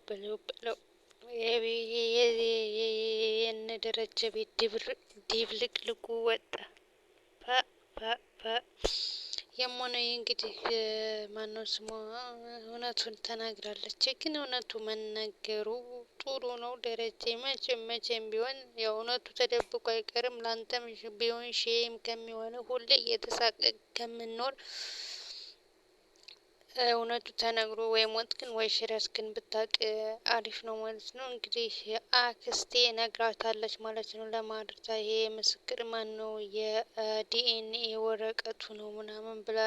በለው የነ ደረጀ ቤት ድብልቅልቁ ወጣ። ፓ ፓ ፓ የሞነ እንግዲህ ማነው ስሟ እውነቱን ተናግራለች። ግን እውነቱ መናገሩ ጥሩ ነው። ደረጀ መቼም ቢሆን ያው እውነቱ ተደብቆ አይቀርም። ላንተም ቢሆን ሼም ከሚሆን ሁሌ እየተሳቀ ከምኖር እውነቱ ተነግሮ ወይ ሞትክን ወይ ሽረትክን ብታውቅ አሪፍ ነው ማለት ነው። እንግዲህ አክስቴ ነግራታለች ማለት ነው ለማርታ። ይሄ ምስክር ማን ነው የዲኤንኤ ወረቀቱ ነው ምናምን ብላ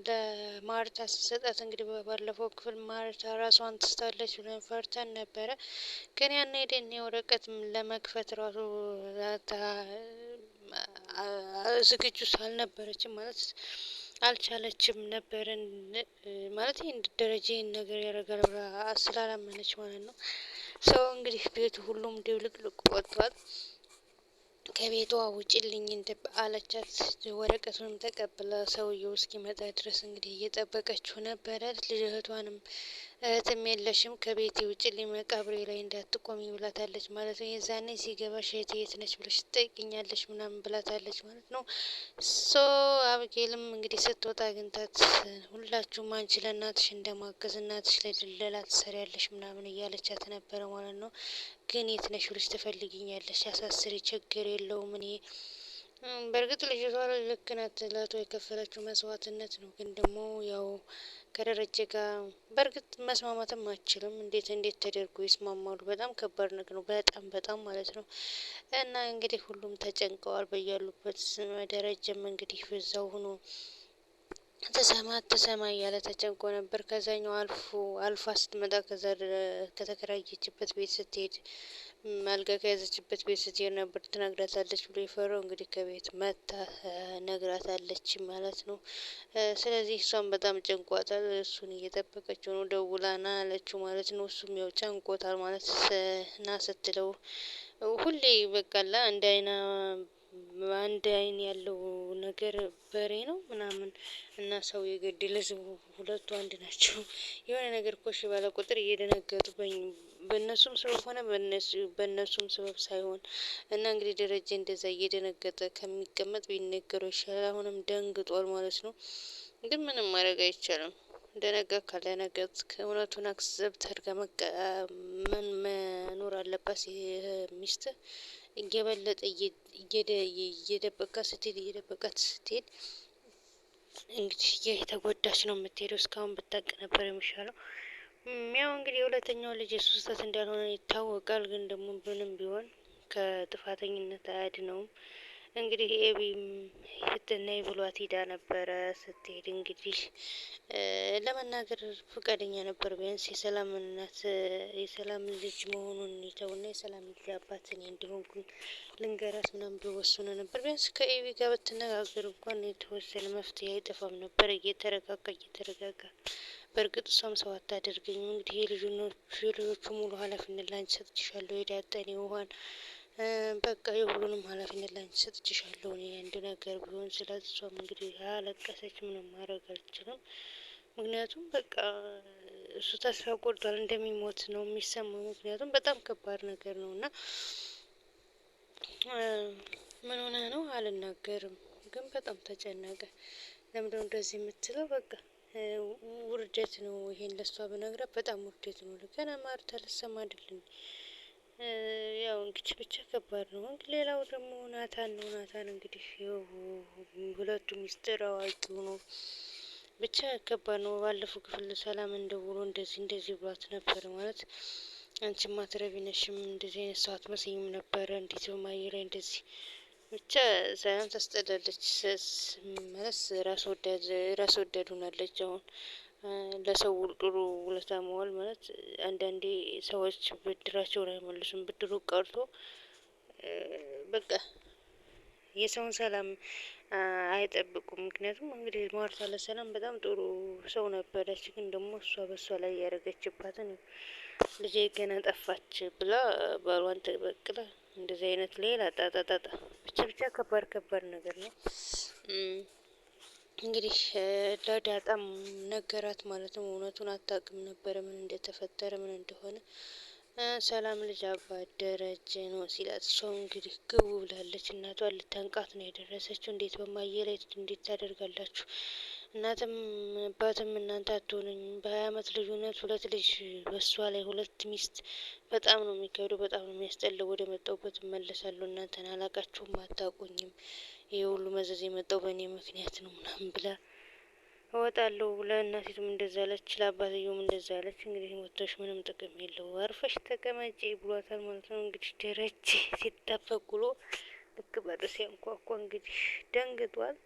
ለማርታ ስትሰጣት እንግዲህ ባለፈው ክፍል ማርታ ራሷን ትስታለች ብለን ፈርተን ነበረ። ግን ያን የዲኤንኤ ወረቀት ለመክፈት ራሱ ዝግጁ አልነበረችም ማለት አልቻለችም ነበረን ማለት ይሄን ደረጃዬን ነገር ያደርጋል ብላ ስላላመነች ማለት ነው። ሰው እንግዲህ ቤቱ ሁሉም ድብልቅልቅ ወጥቷል። ከቤቷ ውጭልኝ አለቻት። ወረቀቱንም ተቀብላ ሰውየው እስኪመጣ ድረስ እንግዲህ እየጠበቀችው ነበረ። ልጅቷንም እህትም የለሽም ከቤቴ ውጭልኝ መቃብሬ ላይ እንዳትቆሚ ብላታለች ማለት ነው። የዛኔ ሲገባሽ እህቴ የት ነች ብለሽ ትጠይቅኛለሽ ምናምን ብላታለች ማለት ነው። ሶ አብጌልም እንግዲህ ስትወጣ አግኝታት ሁላችሁም አንቺ ለእናትሽ እንደማገዝ እናትሽ ላይ ድለላ ትሰሪያለሽ ምናምን እያለቻት ነበረ ማለት ነው። ግን የት ነሽ ብለሽ ትፈልጊኛለሽ? አሳስሪ ችግር የለውም እኔ በእርግጥ ልጅቷ ልክ ናት። ለቶ የከፈለችው መስዋዕትነት ነው። ግን ደግሞ ያው ከደረጀ ጋር በእርግጥ መስማማትም አችልም። እንዴት ተደርጎ ይስማማሉ? በጣም ከባድ ነገር ነው። በጣም ማለት ነው። እና እንግዲህ ሁሉም ተጨንቀዋል በያሉበት። ደረጀም እንግዲህ በዛው ሆኖ ተሰማ እያለ ተጨንቆ ነበር። ከዛኛው አልፋ ስትመጣ ከዛ ከተከራየችበት ቤት ስትሄድ አልጋ ከያዘችበት ቤት ስትሄድ ነበር ትነግራታለች ብሎ የፈራው እንግዲህ ከቤት መታ ነግራታለች ማለት ነው። ስለዚህ እሷም በጣም ጨንቋታል። እሱን እየጠበቀችው ነው። ደውላና አለችው ማለት ነው። እሱም ያው ጨንቆታል ማለት ና ስትለው ሁሌ በቃላ አንድ አይን ያለው ነገር በሬ ነው ምናምን እና ሰው የገደለ ሰው ሁለቱ አንድ ናቸው። የሆነ ነገር ኮሽ ባለ ቁጥር እየደነገጡ በእነሱም ሰበብ ሆነ በእነሱም ሰበብ ሳይሆን እና እንግዲህ ደረጀ እንደዛ እየደነገጠ ከሚቀመጥ ቢነገረው ይሻላል። አሁንም ደንግጧል ማለት ነው። ግን ምንም ማድረግ አይቻልም። ደነገጥክ ካልደነገጥክ እውነቱን አክሰብት አድርገህ መኖር አለባት። ሚስት እየበለጠ እየደበቃት ስትሄድ እንግዲህ የተጎዳች ነው የምትሄደው። እስካሁን ብታውቅ ነበር የሚሻለው። ያው እንግዲህ የሁለተኛው ልጅ የሱ ስህተት እንዳልሆነ ይታወቃል። ግን ደግሞ ምንም ቢሆን ከጥፋተኝነት አያድነውም። እንግዲህ ኤቢም ፍትናይ ብሏት ሂዳ ነበረ። ስትሄድ እንግዲህ ለመናገር ፈቃደኛ ነበር። ቢያንስ የሰላም እናት የሰላም ልጅ መሆኑን ይተውና የሰላም ልጅ አባት እኔ እንደሆንኩኝ ልንገራት ምናምን ብሎ ወስኖ ነበር። ቢያንስ ከኤቢ ጋር ብትነጋገር እንኳን የተወሰነ መፍትሄ አይጠፋም ነበር። እየተረጋጋ በእርግጥ እሷም ሰው አታደርገኝም። እንግዲህ የልጆቹ ሙሉ ኃላፊነት ላንቺ ሰጥቼሻለሁ። የዳጠኔ ውሃን በቃ የሁሉንም ኃላፊነት ላንቺ ሰጥቼሻለሁ። እኔ አንድ ነገር ቢሆን ስለዚህ እሷም እንግዲህ አለቀሰች። ምንም ማድረግ አልችልም። ምክንያቱም በቃ እሱ ተስፋ ቆርጧል። እንደሚሞት ነው የሚሰማው። ምክንያቱም በጣም ከባድ ነገር ነው እና ምን ሆነ ነው አልናገርም። ግን በጣም ተጨነቀ። ለምንድነው እንደዚህ የምትለው? በቃ ውርደት ነው። ይሄን ለሷ ብነግራት በጣም ውርደት ነው። ገና ማርታ ልትሰማ አይደለም። ያው እንግዲህ ብቻ ከባድ ነው። ሌላው ደግሞ ናታን ነው። ናታን እንግዲህ ሁለቱ ሚስጥር አዋቂ ነው። ብቻ ከባድ ነው። ባለፈው ክፍል ሰላም እንደውሎ እንደዚህ ብሏት ነበር ማለት አንቺማ ትረቢ ነሽም እንደዚህ አይነት ሰው አትመስይም ነበረ። እንዴት በማየር ላይ እንደዚህ ብቻ ሳይሆን ታስጠላለች። ማለት ራስ ወዳድ ሆናለች። አሁን ለሰው ጥሩ ውለታ መዋል ማለት አንዳንዴ ሰዎች ብድራቸውን አይመልሱም። ብድሩ ቀርቶ በቃ የሰውን ሰላም አይጠብቁም። ምክንያቱም እንግዲህ ማርታ ለሰላም በጣም ጥሩ ሰው ነበረች። ግን ደግሞ እሷ በሷ ላይ ያደረገችባትን ልጄ ገና ጠፋች ብላ ባሏን ተበቅላ እንደዚህ አይነት ሌላ ጣጣ ብቻ ከባድ ነገር ነው። እንግዲህ ለዳጣም ነገራት ማለት ነው። እውነቱን አታውቅም ነበረ ምን እንደተፈጠረ ምን እንደሆነ። ሰላም ልጅ አባት ደረጀ ነው ሲላት፣ ሰው እንግዲህ ግቡ ብላለች። እናቷን ልታንቃት ነው የደረሰችው። እንዴት በማየ ላይ እንዴት ታደርጋላችሁ? እናትም አባትም እናንተ አትሆኑኝም። በ20 አመት ልዩነት 2 ልጅ በሷ ላይ 2 ሚስት በጣም ነው የሚከብደው። በጣም ነው የሚያስጠላው። ወደ መጣሁበት እመለሳለሁ። እናንተን አላቃችሁም፣ አታውቁኝም። ይህ ሁሉ መዘዝ የመጣው በእኔ ምክንያት ነው ምናምን ብላ እወጣለሁ። ለእናቲቱም እንደዛ አለች፣ ለአባትየውም እንደዛ አለች። እንግዲህ ሞቶሽ ምንም ጥቅም የለው አርፈሽ ተቀመጪ ብሏታል ማለት ነው። እንግዲህ ደረጀ ሲጠበቅ ውሎ ልክ በር ሲያንኳኳ እንግዲህ ደንግጧል።